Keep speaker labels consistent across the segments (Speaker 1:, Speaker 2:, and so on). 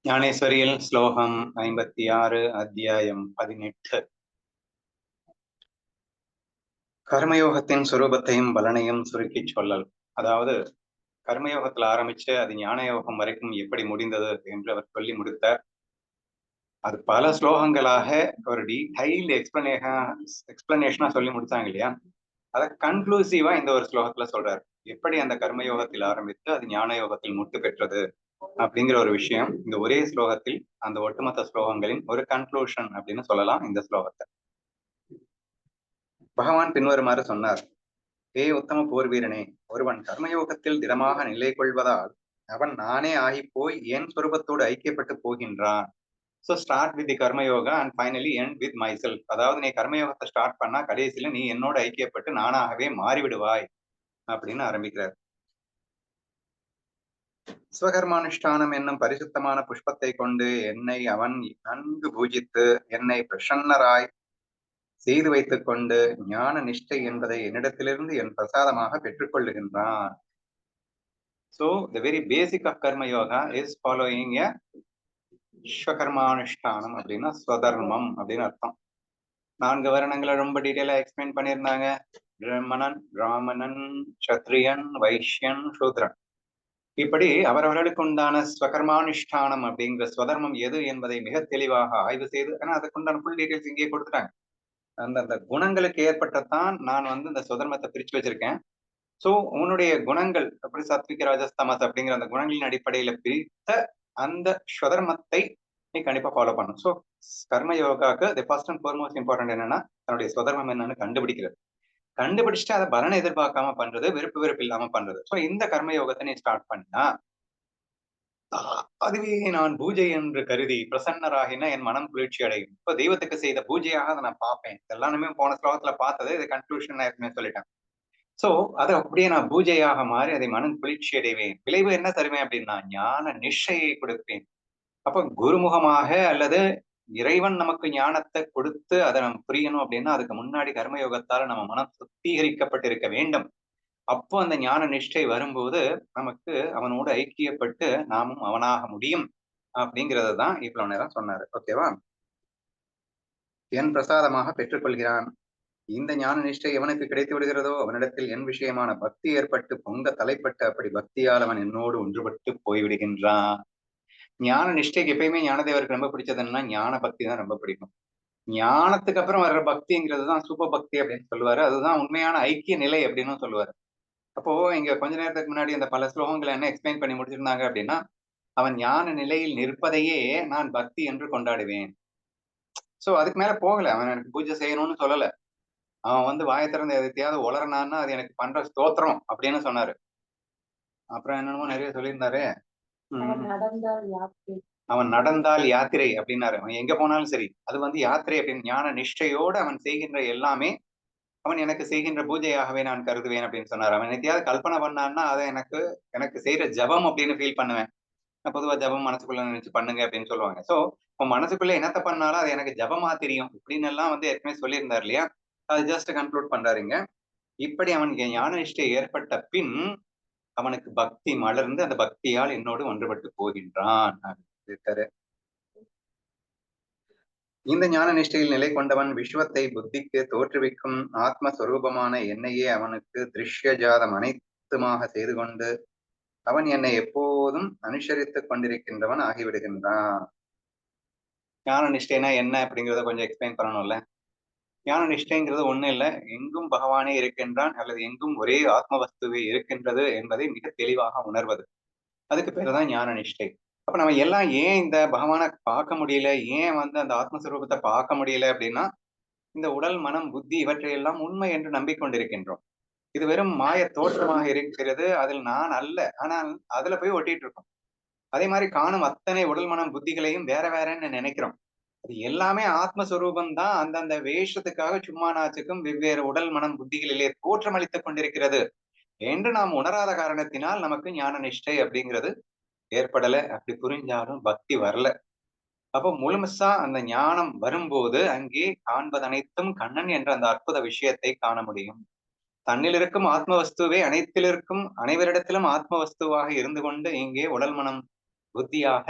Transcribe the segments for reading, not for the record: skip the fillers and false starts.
Speaker 1: ஞானேஸ்வரியில் ஸ்லோகம் 56 அத்தியாயம் 18. கர்மயோகத்தின் சுரூபத்தையும் பலனையும் சுருக்கிச் சொல்லல். அதாவது கர்மயோகத்துல ஆரம்பிச்சு அது ஞான யோகம் வரைக்கும் எப்படி முடிந்தது என்று அவர் சொல்லி முடித்தார். அது பல ஸ்லோகங்களாக ஒரு டீடைல்டு எக்ஸ்பிளனேஷனா சொல்லி முடிச்சாங்க இல்லையா? அதை கன்க்ளூசிவா இந்த ஒரு ஸ்லோகத்துல சொல்றாரு. எப்படி அந்த கர்மயோகத்தில் ஆரம்பித்து அது ஞான யோகத்தில் முட்டு பெற்றது அப்படிங்கிற ஒரு விஷயம் இந்த ஒரே ஸ்லோகத்தில் அந்த ஒட்டுமொத்த ஸ்லோகங்களின் ஒரு கன்க்ளூஷன் அப்படின்னு சொல்லலாம் இந்த ஸ்லோகத்தை. பகவான் பின்வருமாறு சொன்னார். ஏ உத்தம போர் வீரனே, ஒருவன் கர்மயோகத்தில் திடமாக நிலை கொள்வதால் அவன் நானே ஆகி போய் என் சொரூபத்தோடு ஐக்கியப்பட்டு போகின்றான். So start with the karmayoga and finally end with myself. அதாவது நீ கர்மயோகத்தை ஸ்டார்ட் பண்ணா கடைசியில நீ என்னோட ஐக்கியப்பட்டு நானாகவே மாறிவிடுவாய் அப்படின்னு ஆரம்பிக்கிறார். ஸ்வகர்மானுஷ்டானம் என்னும் பரிசுத்தமான புஷ்பத்தை கொண்டு என்னை அவன் நன்கு பூஜித்து என்னை பிரசன்னராய் செய்து வைத்துக் கொண்டு ஞான நிஷ்டை என்பதை என்னிடத்திலிருந்து என் பிரசாதமாக பெற்றுக்கொள்ளுகின்றான். So the very basic of karma yoga is following a ஸ்வகர்மானுஷ்டானம் அப்படின்னா ஸ்வதர்மம் அப்படின்னு அர்த்தம். 4 வருணங்களை ரொம்ப டீட்டெயிலா எக்ஸ்பிளைன் பண்ணியிருந்தாங்க. பிராமணன், சத்ரியன், வைஷ்யன், சூத்ரன். இப்படி அவரவர்களுக்கு உண்டான ஸ்வகர்மானுஷ்டானம் அப்படிங்கிற ஸ்வதர்மம் எது என்பதை மிக தெளிவாக ஆய்வு செய்து, ஏன்னா அதுக்குண்டான ஃபுல் டீடைல்ஸ் இங்கே கொடுத்துட்டாங்க. அந்த குணங்களுக்கு ஏற்பட்டத்தான் நான் இந்த சுதர்மத்தை பிரிச்சு வச்சிருக்கேன். சோ உன்னுடைய குணங்கள் அப்படி சத்விக ராஜஸ் தமஸ் அப்படிங்கிற அந்த குணங்களின் அடிப்படையில பிரித்த அந்த ஸ்வதர்மத்தை நீ கண்டிப்பா ஃபாலோ பண்ணும். ஸோ கர்ம யோகாக்கு the first and foremost important என்னன்னா தன்னுடைய சுதர்மம் என்னன்னு கண்டுபிடிக்கிறது. கண்டுபிடிச்சிட்டு அதை பலனை எதிர்பார்க்காம பண்றது, வெறுப்பு இல்லாம பண்றது. ஸோ இந்த கர்ம யோகத்தை நீ ஸ்டார்ட் பண்ணா அதுவே நான் பூஜை என்று கருதி பிரசன்னராகினா என் மனம் குளிர்ச்சி அடையும். இப்ப தெய்வத்துக்கு செய்த பூஜையாக அதை நான் பார்ப்பேன். எல்லாருமே போன ஸ்லோகத்துல பார்த்தது இது கன்க்ளூஷன் நான் சொல்லிட்டேன். சோ அதை அப்படியே நான் பூஜையாக மாறி அதை மனம் குளிர்ச்சி அடைவேன். விளைவு என்ன தருவேன் அப்படின்னா ஞான நிஷ்டையை கொடுப்பேன். அப்ப குருமுகமாக அல்லது இறைவன் நமக்கு ஞானத்தை கொடுத்து அதை நம்ம புரியணும் அப்படின்னா அதுக்கு முன்னாடி கர்மயோகத்தால நம்ம மனம் சுத்திகரிக்கப்பட்டிருக்க வேண்டும். அப்போ அந்த ஞான நிஷ்டை வரும்போது நமக்கு அவனோடு ஐக்கியப்பட்டு நாமும் அவனாக முடியும் அப்படிங்கறது தான் இவ்வளவு நேரம் சொன்னாரு. ஓகேவா? என் பிரசாதமாக பெற்றுக்கொள்கிறான். இந்த ஞான நிஷ்டை எவனுக்கு கிடைத்து விடுகிறதோ அவனிடத்தில் என் விஷயமான பக்தி ஏற்பட்டு பொங்க தலைப்பட்டு அப்படி பக்தியால் அவன் என்னோடு ஒன்றுபட்டு போய்விடுகின்றான். ஞான நிஷ்டைக்கு எப்பயுமே ஞானதேவருக்கு ரொம்ப பிடிச்சதுன்னா ஞான பக்தி தான் ரொம்ப பிடிக்கும். ஞானத்துக்கு அப்புறம் வர்ற பக்திங்கிறது தான் சூப்ப பக்தி அப்படின்னு சொல்லுவாரு. அதுதான் உண்மையான ஐக்கிய நிலை அப்படின்னு சொல்லுவாரு. அப்போ இங்க கொஞ்ச நேரத்துக்கு முன்னாடி அந்த பல ஸ்லோகங்களை என்ன எக்ஸ்பிளைன் பண்ணி முடிச்சிருந்தாங்க அப்படின்னா, அவன் ஞான நிலையில் நிற்பதையே நான் பக்தி என்று கொண்டாடுவேன். சோ அதுக்கு மேல போகல. அவன் எனக்கு பூஜை செய்யணும்னு சொல்லல. அவன் வாயை திறந்து எதையாவது உளறனான்னா அது எனக்கு பண்ற ஸ்தோத்திரம் அப்படின்னு சொன்னாரு. அப்புறம் என்னென்னமோ நிறைய சொல்லியிருந்தாரு. அவன் நடந்தால் யாத்திரை அப்படின்னாரு. அவன் எங்க போனாலும் சரி அது யாத்திரை அப்படின்னு ஞான நிஷ்டையோடு அவன் செய்கின்ற எல்லாமே அவன் எனக்கு செய்கின்ற பூஜையாகவே நான் கருதுவேன் அப்படின்னு சொன்னார். அவன் எத்தையாவது கல்பனை பண்ணான்னா அதை எனக்கு செய்யற ஜபம் அப்படின்னு ஃபீல் பண்ணுவேன். பொதுவா ஜபம் மனசுக்குள்ள நினைச்சு பண்ணுங்க அப்படின்னு சொல்லுவாங்க. சோ உன் மனசுக்குள்ள என்னத்த பண்ணாலும் அது எனக்கு ஜபமா தெரியும் இப்படின்னு எல்லாம் ஏற்கனவே சொல்லியிருந்தார் இல்லையா? அது ஜஸ்ட் கன்க்ளூட் பண்றாருங்க. இப்படி அவனுக்கு ஞான நிஷ்டை ஏற்பட்ட பின் அவனுக்கு பக்தி மலர்ந்து அந்த பக்தியால் என்னோடு ஒன்றுபட்டு போகின்றான். இந்த ஞான நிஷ்டையில் நிலை கொண்டவன் விஸ்வத்தை புத்திக்கு தோற்றுவிக்கும் ஆத்மஸ்வரூபமான என்னையே அவனுக்கு திருஷ்ய ஜாதம் அனைத்துமாக செய்து கொண்டு அவன் என்னை எப்போதும் அனுசரித்துக் கொண்டிருக்கின்றவன் ஆகிவிடுகின்றான். ஞான நிஷ்டைனா என்ன அப்படிங்கிறத கொஞ்சம் எக்ஸ்பிளைன் பண்ணணும்ல. ஞான நிஷ்டைங்கிறது ஒண்ணு இல்லை, எங்கும் பகவானே இருக்கின்றான் அல்லது எங்கும் ஒரே ஆத்ம வஸ்துவே இருக்கின்றது என்பதை மிக தெளிவாக உணர்வது. அதுக்கு பேருதான் ஞான நிஷ்டை. அப்ப நம்ம எல்லாம் ஏன் இந்த பகவானை பார்க்க முடியல, ஏன் அந்த ஆத்மஸ்வரூபத்தை பார்க்க முடியல அப்படின்னா இந்த உடல், மனம், புத்தி இவற்றையெல்லாம் உண்மை என்று நம்பிக்கொண்டிருக்கின்றோம். இது வெறும் மாய தோற்றமாக இருக்கிறது, அதில் நான் அல்ல. ஆனால் அதுல போய் ஒட்டிட்டு இருக்கோம். அதே மாதிரி காணும் அத்தனை உடல், மனம், புத்திகளையும் வேற வேறன்னு நினைக்கிறோம். அது எல்லாமே ஆத்மஸ்வரூபம் தான் அந்தந்த வேஷத்துக்காக சும்மா நாச்சுக்கும் வெவ்வேறு உடல், மனம், புத்திகளிலே தோற்றமளித்துக் கொண்டிருக்கிறது என்று நாம் உணராத காரணத்தினால் நமக்கு ஞான நிஷ்டை அப்படிங்கிறது ஏற்படல. அப்படி புரிஞ்சாலும் பக்தி வரல. அப்போ முழுமசா அந்த ஞானம் வரும்போது அங்கே காண்பது அனைத்தும் கண்ணன் என்ற அந்த அற்புத விஷயத்தை காண முடியும். தன்னில் இருக்கும் ஆத்ம வஸ்துவே அனைத்திலிருக்கும் அனைவரிடத்திலும் ஆத்ம வஸ்துவாக இருந்து கொண்டு இங்கே உடல், மனம், புத்தியாக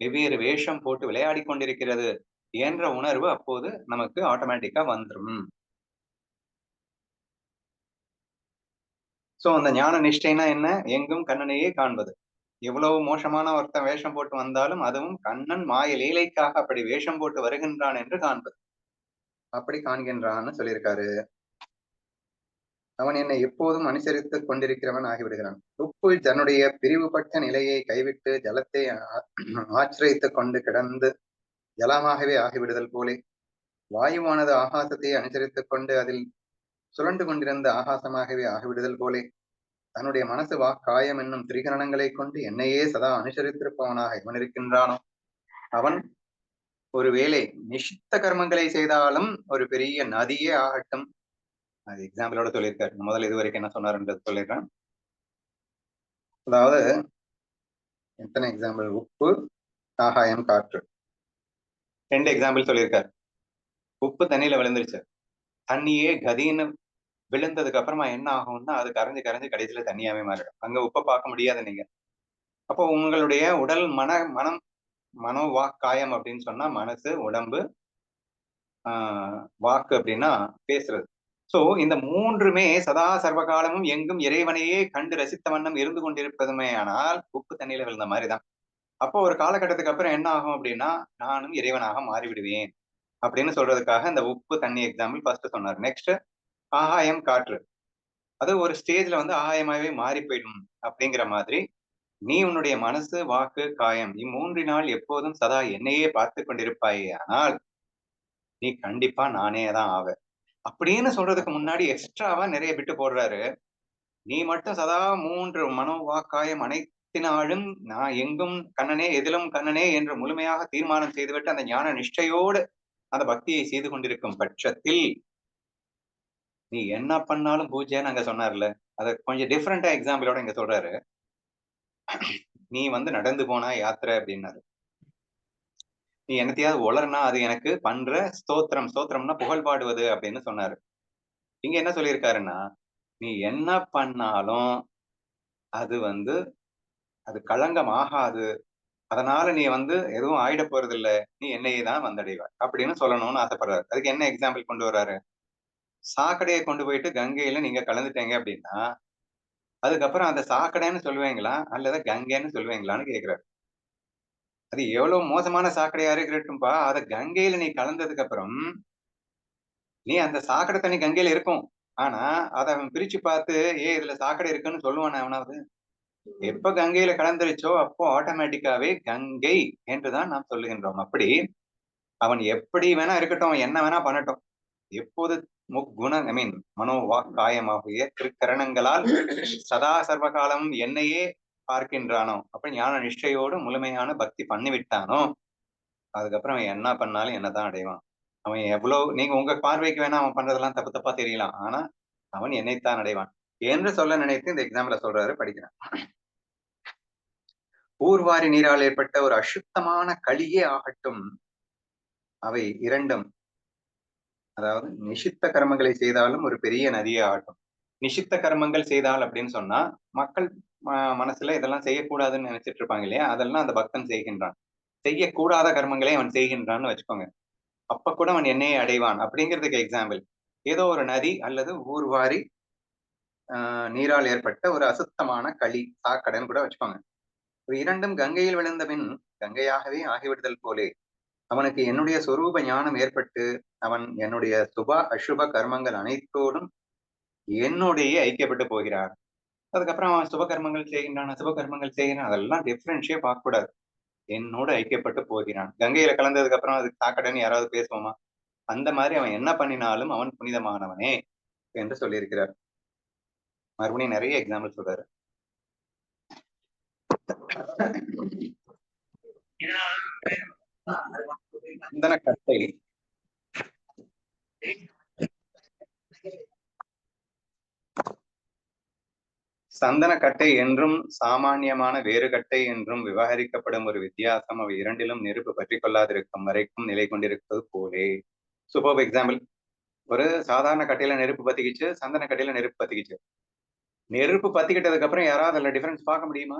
Speaker 1: வெவ்வேறு வேஷம் போட்டு விளையாடி கொண்டிருக்கிறது என்ற உணர்வு அப்போது நமக்கு ஆட்டோமேட்டிக்கா வந்துடும். சோ அந்த ஞான நிஷ்டைனா என்ன? எங்கும் கண்ணனையே காண்பது. எவ்வளவு மோசமான ஒருத்தன் வேஷம் போட்டு வந்தாலும் அதுவும் கண்ணன் மாய லீலைக்காக அப்படி வேஷம் போட்டு வருகின்றான் என்று காண்பது. அப்படி காண்கின்றான்னு சொல்லியிருக்காரு. அவன் என்னை எப்போதும் அனுசரித்துக் கொண்டிருக்கிறவன் ஆகிவிடுகிறான். உப்பு தன்னுடைய பிரிவுபட்ட நிலையை கைவிட்டு ஜலத்தை ஆச்சிரியத்துக் கொண்டு கிடந்து ஜலமாகவே ஆகிவிடுதல் போலே, வாயுவானது ஆகாசத்தை அனுசரித்துக் கொண்டு அதில் சுழண்டு கொண்டிருந்த ஆகாசமாகவே ஆகிவிடுதல் போலே, தன்னுடைய மனசு காயம் என்னும் திரிகரணங்களை கொண்டு என்னையே சதா அனுசரித்திருப்பவனாக இவன் இருக்கின்றானோ, அவன் ஒருவேளை நிஷித்த கர்மங்களை செய்தாலும் ஒரு பெரிய நதியே ஆகட்டும். அது எக்ஸாம்பிளோட சொல்லியிருக்காரு. முதல்ல இது வரைக்கும் என்ன சொன்னாருன்றது சொல்லிடுறேன். அதாவது எத்தனை எக்ஸாம்பிள்? உப்பு, ஆகாயம், காற்று. 2 எக்ஸாம்பிள் சொல்லியிருக்காரு. உப்பு தண்ணியில விழுந்துருச்சு. தண்ணியே கதின்னு விழுந்ததுக்கு அப்புறமா என்ன ஆகும்னா அது கரைஞ்சு கரைஞ்சு கடைசியில தண்ணியாவே மாறிடும். அங்க உப்பை பார்க்க முடியாது நீங்க. அப்போ உங்களுடைய உடல் மனம் மனோ காயம் அப்படின்னு சொன்னா மனசு, உடம்பு, வாக்கு அப்படின்னா பேசுறது. சோ இந்த மூன்றுமே சதா சர்வகாலமும் எங்கும் இறைவனையே கண்டு ரசித்த வண்ணம் இருந்து கொண்டிருப்பதுமே ஆனால் உப்பு தண்ணியில விழுந்த மாதிரிதான். அப்போ ஒரு காலகட்டத்துக்கு அப்புறம் என்ன ஆகும் அப்படின்னா நானும் இறைவனாக மாறிவிடுவேன் அப்படின்னு சொல்றதுக்காக இந்த உப்பு தண்ணி எக்ஸாம்பிள் ஃபர்ஸ்ட் சொன்னார். நெக்ஸ்ட் ஆகாயம், காற்று. அது ஒரு ஸ்டேஜ்ல ஆகாயமாவே மாறி போயிடும் அப்படிங்கிற மாதிரி நீ உன்னுடைய மனசு, வாக்கு, காயம் இம்மூன்றினால் எப்போதும் சதா என்னையே பார்த்து கொண்டிருப்பாயே ஆனால் நீ கண்டிப்பா நானே தான் ஆவ அப்படின்னு சொல்றதுக்கு முன்னாடி எக்ஸ்ட்ராவா நிறைய பிட்டு போடுறாரு. நீ மட்டும் சதா 3 மனோ, வாக்காயம் அனைத்தினாலும் நான் எங்கும் கண்ணனே எதிலும் கண்ணனே என்று முழுமையாக தீர்மானம் செய்துவிட்டு அந்த ஞான நிஷ்டையோடு அந்த பக்தியை செய்து கொண்டிருக்கும் பட்சத்தில் நீ என்ன பண்ணாலும் பூஜைன்னு அங்க சொன்னார்ல, அத கொஞ்சம் டிஃப்ரெண்டா எக்ஸாம்பிளோட இங்க சொல்றாரு. நீ நடந்து போனா யாத்திரை அப்படின்னாரு. நீ என்னத்தையாவது உளர்னா அது எனக்கு பண்ற ஸ்தோத்திரம். ஸ்தோத்திரம்னா புகழ் பாடுவது அப்படின்னு சொன்னாரு. இங்க என்ன சொல்லியிருக்காருன்னா நீ என்ன பண்ணாலும் அது அது களங்கம் ஆகாது. அதனால நீ எதுவும் ஆயிட போறது இல்ல. நீ என்னையே தான் வந்தடைவாய் அப்படின்னு சொல்லணும்னு ஆசைப்படுறாரு. அதுக்கு என்ன எக்ஸாம்பிள் கொண்டு வர்றாரு? சாக்கடையை கொண்டு போயிட்டு கங்கையில நீங்க கலந்துட்டீங்க அப்படின்னா அதுக்கப்புறம் அந்த சாக்கடைன்னு சொல்லுவீங்களா அல்லது கங்கைன்னு சொல்லுவீங்களான்னு கேக்குறாரு. அது எவ்வளவு மோசமான சாக்கடையா இருக்கட்டும்பா, அத கங்கையில நீ கலந்ததுக்கு அப்புறம் நீ அந்த சாக்கடை தண்ணி கங்கையில இருக்கும். ஆனா அத அவன் பிரிச்சு பார்த்து இதுல சாக்கடை இருக்குன்னு சொல்லுவானா அவனாவது? எப்ப கங்கையில கலந்துருச்சோ அப்போ ஆட்டோமேட்டிக்காவே கங்கை என்றுதான் நாம் சொல்லுகின்றோம். அப்படி அவன் எப்படி வேணா இருக்கட்டும், என்ன வேணா பண்ணட்டும். எப்போது முக்குண மனோ காயமாகிய திருக்கரணங்களால் சதா சர்வகாலம் என்னையே பார்க்கின்றானோ, அப்ப ஞான நிஷ்டையோடு முழுமையான பக்தி பண்ணிவிட்டானோ, அதுக்கப்புறம் அவன் என்ன பண்ணாலும் என்னதான் அடைவான். அவன் எவ்வளவு நீங்க உங்க பார்வைக்கு வேணா அவன் பண்றதெல்லாம் தப்பு தப்பா தெரியலாம். ஆனா அவன் என்னைத்தான் அடைவான் என்று சொல்ல நினைத்து இந்த எக்ஸாம்பிள சொல்றாரு, படிக்கிறேன். ஊர்வாரி நீரால் ஏற்பட்ட ஒரு அசுத்தமான களியே ஆகட்டும், அவை இரண்டும் அதாவது நிஷித்த கர்மங்களை செய்தாலும் ஒரு பெரிய நதியே ஆகட்டும். நிஷித்த கர்மங்கள் செய்தால் அப்படின்னு சொன்னா மக்கள் மனசுல இதெல்லாம் செய்யக்கூடாதுன்னு நினைச்சிட்டு இருப்பாங்க இல்லையா, அதெல்லாம் அந்த பக்தன் செய்கின்றான். செய்யக்கூடாத கர்மங்களை அவன் செய்கின்றான்னு வச்சுக்கோங்க. அப்ப கூட அவன் என்னையே அடைவான் அப்படிங்கிறதுக்கு எக்ஸாம்பிள் ஏதோ ஒரு நதி அல்லது ஊர்வாரி நீரால் ஏற்பட்ட ஒரு அசுத்தமான களி, சாக்கடைன்னு கூட வச்சுக்கோங்க. இரண்டும் கங்கையில் விழுந்த பின் கங்கையாகவே ஆகிவிடுதல் போலே அவனுக்கு என்னுடைய சொரூப ஞானம் ஏற்பட்டு அவன் என்னுடைய சுப அசுப கர்மங்கள் அனைத்தோடும் என்னுடைய ஐக்கியப்பட்டு போகிறான். அதுக்கப்புறம் அவன் சுப கர்மங்கள் செய்கின்றான், அசுப கர்மங்கள் செய்கிறான், அதெல்லாம் டிஃபரன்ஷியே பார்க்க கூடாது. என்னோட ஐக்கியப்பட்டு போகிறான். கங்கையில கலந்ததுக்கு அப்புறம் அதுக்கு சாக்கடைன்னு யாராவது பேசுவோமா? அந்த மாதிரி அவன் என்ன பண்ணினாலும் அவன் புனிதமானவனே என்று சொல்லியிருக்கிறார். மறுபடியும் நிறைய எக்ஸாம்பிள் சொல்றாரு. சந்தனக்கட்டை சந்தனக்கட்டை என்றும் சாமானியமான வேறு கட்டை என்றும் விவகரிக்கப்படும் ஒரு வித்தியாசம் அவை இரண்டிலும் நெருப்பு பற்றி கொள்ளாதிருக்கும் வரைக்கும் நிலை கொண்டிருப்பது போலே. Super example. ஒரு சாதாரண கட்டையில நெருப்பு பத்திக்கிச்சு, சந்தன கட்டையில நெருப்பு பத்திக்கிச்சு. நெருப்பு பத்திக்கிட்டதுக்கு அப்புறம் யாராவது அதுல டிஃபரன்ஸ் பார்க்க முடியுமா?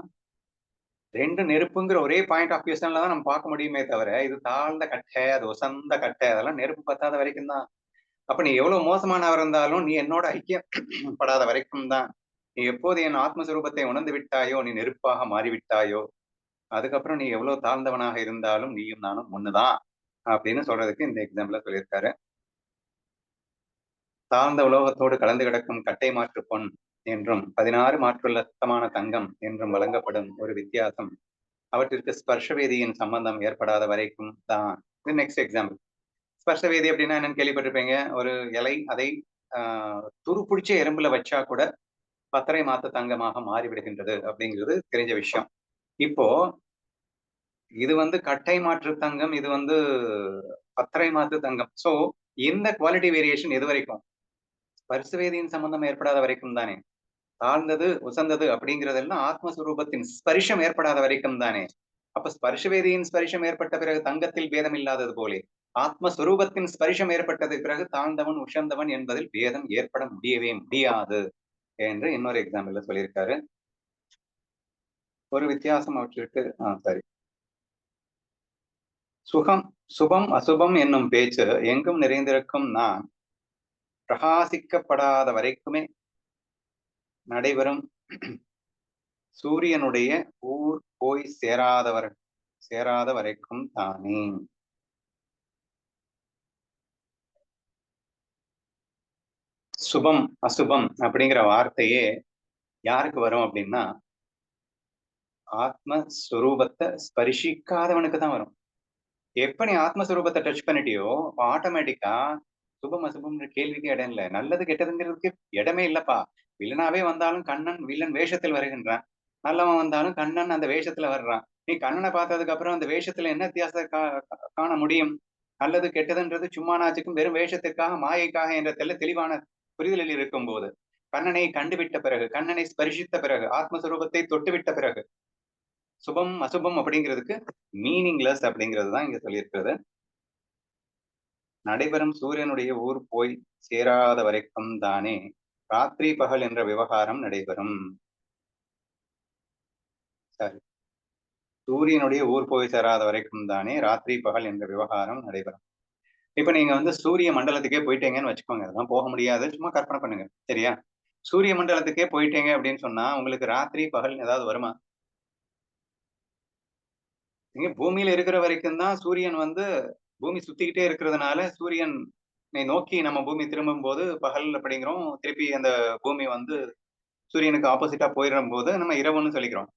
Speaker 1: ரெண்டு நெருப்புங்கிற ஒரே பாயிண்ட் ஆஃப் வியூஸ்ல தான் நம்ம பார்க்க முடியுமே தவிர, இது தாழ்ந்த கட்டை, அது உசந்த கட்டை, அதெல்லாம் நெருப்பு பத்தாத வரைக்கும் தான். அப்ப நீ எவ்வளவு மோசமானவர் இருந்தாலும் நீ என்னோட ஐக்கியம் படாத வரைக்கும் தான். நீ எப்போது என் ஆத்மஸ்வரூபத்தை உணர்ந்து விட்டாயோ, நீ நெருப்பாக மாறிவிட்டாயோ, அதுக்கப்புறம் நீ எவ்வளவு தாழ்ந்தவனாக இருந்தாலும் நீயும் நானும் ஒண்ணுதான் அப்படின்னு சொல்றதுக்கு இந்த எக்ஸாம்பிள சொல்லியிருக்காரு. தாழ்ந்த உலோகத்தோடு கலந்து கிடக்கும் கட்டை மாற்று பொன் என்றும் 16 மாற்றுள்ள சுத்தமான தங்கம் என்றும் வழங்கப்படும் ஒரு வித்தியாசம் அவற்றிற்கு ஸ்பர்ஷவேதியின் சம்பந்தம் ஏற்படாத வரைக்கும் தான். இது நெக்ஸ்ட் எக்ஸாம்பிள். ஸ்பர்ஷவேதி அப்படின்னா என்னன்னு கேள்விப்பட்டிருப்பீங்க. ஒரு இலை அதை துரு பிடிச்ச எறும்புல வச்சா கூட பத்தரை மாத்து தங்கமாக மாறிவிடுகின்றது அப்படிங்கிறது தெரிஞ்ச விஷயம். இப்போ இது வந்து கட்டை மாற்று தங்கம், இது வந்து பத்தரை மாத்து தங்கம். சோ இந்த குவாலிட்டி வேரியேஷன் எது வரைக்கும்? ஸ்பர்ஷவேதியின் சம்பந்தம் ஏற்படாத வரைக்கும் தானே. தாழ்ந்தது உசந்தது அப்படிங்கிறதெல்லாம் ஆத்மஸ்வரூபத்தின் ஸ்பரிஷம் ஏற்படாத வரைக்கும் தானே. அப்ப ஸ்பர்ஷவேதியின் ஸ்பரிஷம் ஏற்பட்ட பிறகு தங்கத்தில் பேதம் இல்லாதது போலே ஆத்மஸ்வரூபத்தின் ஸ்பரிஷம் ஏற்பட்டது பிறகு தாழ்ந்தவன் உஷர்ந்தவன் என்பதில் பேதம் ஏற்பட முடியவே முடியாது என்று இன்னொரு எக்ஸாம்பிள்ல சொல்லியிருக்காரு. ஒரு வித்தியாசம் அவற்றிற்கு சரி. சுகம் சுபம் அசுபம் என்னும் பேச்சு எங்கும் நிறைந்திருக்கும் நான் பிரகாசிக்கப்படாத வரைக்குமே நடைபெறும் சூரியனுடைய ஊர் போய் சேராத வரைக்கும் தானே. சுபம் அசுபம் அப்படிங்கிற வார்த்தையே யாருக்கு வரும் அப்படின்னா, ஆத்மஸ்வரூபத்தை ஸ்பரிசிக்காதவனுக்கு தான் வரும். எப்ப நீ ஆத்மஸ்வரூபத்தை டச் பண்ணிட்டியோ ஆட்டோமேட்டிக்கா சுபம் அசுபம்ன்ற கேள்விக்கு இடம் இல்லை. நல்லது கெட்டதுங்கிறதுக்கு இடமே இல்லப்பா. வில்லனாவே வந்தாலும் கண்ணன் வில்லன் வேஷத்தில் வருகின்றான், நல்லவன் வந்தாலும் கண்ணன் அந்த வேஷத்துல வர்றான். நீ கண்ணனை பார்த்ததுக்கு அப்புறம் அந்த வேஷத்துல என்ன வித்தியாசத்தை காண முடியும்? நல்லது கெட்டதுன்றது சும்மா நாச்சுக்கும் வெறும் வேஷத்திற்காக மாயைக்காக என்ற தெளிவான புரிதலில் இருக்கும் போது, கண்ணனை கண்டுவிட்ட பிறகு, கண்ணனை ஸ்பரிசித்த பிறகு, ஆத்மஸ்வரூபத்தை தொட்டுவிட்ட பிறகு சுபம் அசுபம் அப்படிங்கிறதுக்கு மீனிங்லெஸ் அப்படிங்கிறது தான் இங்க சொல்லியிருக்கிறது. நடைபெறும் சூரியனுடைய ஊர் போய் சேராத வரைக்கும் தானே ராத்திரி பகல் என்ற விவகாரம் நடைபெறும். சரி, சூரியனுடைய ஊர் போய் சேராத வரைக்கும் தானே ராத்திரி பகல் என்ற விவகாரம் நடைபெறும். இப்ப நீங்க வந்து சூரிய மண்டலத்துக்கே போயிட்டீங்கன்னு வச்சுக்கோங்க. அதெல்லாம் போக முடியாது, சும்மா கற்பனை பண்ணுங்க. சரியா? சூரிய மண்டலத்துக்கே போயிட்டீங்க அப்படின்னு சொன்னா உங்களுக்கு ராத்திரி பகல் ஏதாவது வருமா? நீங்க பூமியில இருக்கிற வரைக்கும் தான் சூரியன் வந்து பூமி சுத்திக்கிட்டே இருக்கிறதுனால சூரியன் நோக்கி நம்ம பூமி திரும்பும் போது பகல் அப்படிங்கிறோம். திருப்பி அந்த பூமி வந்து சூரியனுக்கு ஆப்போசிட்டா போயிடும் போது நம்ம இரவுன்னு சொல்லிக்கிறோம்.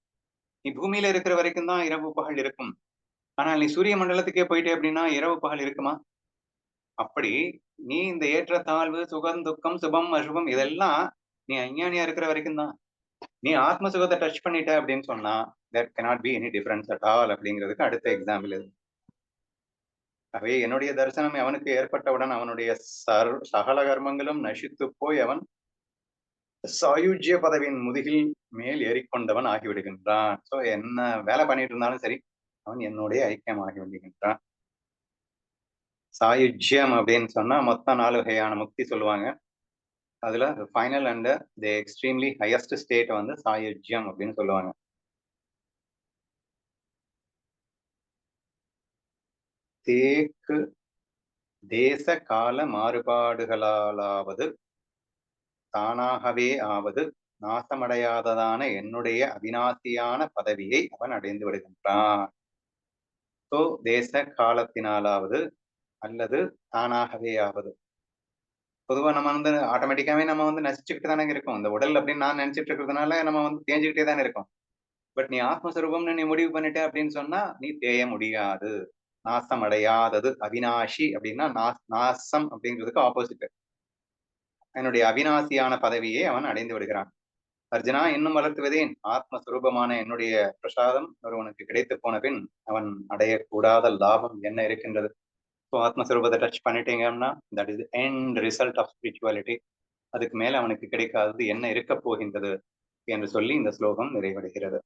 Speaker 1: நீ பூமியில இருக்கிற வரைக்கும் தான் இரவு பகல் இருக்கும். ஆனால் நீ சூரிய மண்டலத்துக்கே போயிட்டே அப்படின்னா இரவு பகல் இருக்குமா? அப்படி நீ இந்த ஏற்றத்தாழ்வு, சுகம், துக்கம், சுபம், அசுபம் இதெல்லாம் நீ அஞ்ஞானியா இருக்கிற வரைக்கும் தான். நீ ஆத்ம சுகத்தை டச் பண்ணிட்ட அப்படின்னு சொன்னா there cannot be any difference at all அப்படிங்கிறதுக்கு அடுத்த எக்ஸாம்பிள் இது. ஆகவே என்னுடைய தரிசனம் அவனுக்கு ஏற்பட்டவுடன் அவனுடைய சகல கர்மங்களும் நசித்து போய் அவன் சாயுஜ்ய பதவியின் முதுகில் மேல் ஏறிக்கொண்டவன் ஆகிவிடுகின்றான். சோ என்ன வேலை பண்ணிட்டு இருந்தாலும் சரி அவன் என்னுடைய ஐக்கியம் ஆகி விடுகின்றான். சாயுஜ்யம் அப்படின்னு சொன்னா மொத்தம் 4 வகையான முக்தி சொல்லுவாங்க. அதுல final and the extremely highest state வந்து சாயுஜ்யம் அப்படின்னு சொல்லுவாங்க. தேக்கு தேச கால மாறுபாடுகளாலாவது தானாகவே ஆவது நாசமடையாததான என்னுடைய அவிநாசியான பதவியை அவன் அடைந்து விடுகின்றான். சோ தேச காலத்தினாலாவது அல்லது தானாகவே ஆவது. பொதுவா நம்ம வந்து ஆட்டோமேட்டிக்காவே நம்ம வந்து நசிச்சுக்கிட்டு தானே இருக்கோம். இந்த உடல் அப்படின்னு நான் நினைச்சிட்டு இருக்கிறதுனால நம்ம வந்து தேஞ்சுக்கிட்டே தானே இருக்கோம். பட் நீ ஆத்மஸ்வரூபம்னு நீ முடிவு பண்ணிட்ட அப்படின்னு சொன்னா நீ தேய முடியாது. நாசம் அடையாதது அவினாஷி அப்படின்னா நாசம் அப்படிங்கிறதுக்கு ஆப்போசிட். என்னுடைய அவிநாசியான பதவியை அவன் அடைந்து விடுகிறான். அர்ஜுனா, இன்னும் வளர்த்துவதேன், ஆத்மஸ்வரூபமான என்னுடைய பிரசாதம் ஒருவனுக்கு கிடைத்து போன பின் அவன் அடையக்கூடாத லாபம் என்ன இருக்கின்றது? ஸோ ஆத்மஸ்வரூபத்தை டச் பண்ணிட்டீங்கன்னா that is end result of spirituality. அதுக்கு மேல அவனுக்கு கிடைக்காதது என்ன இருக்க போகின்றது என்று சொல்லி இந்த ஸ்லோகம் நிறைவடைகிறது.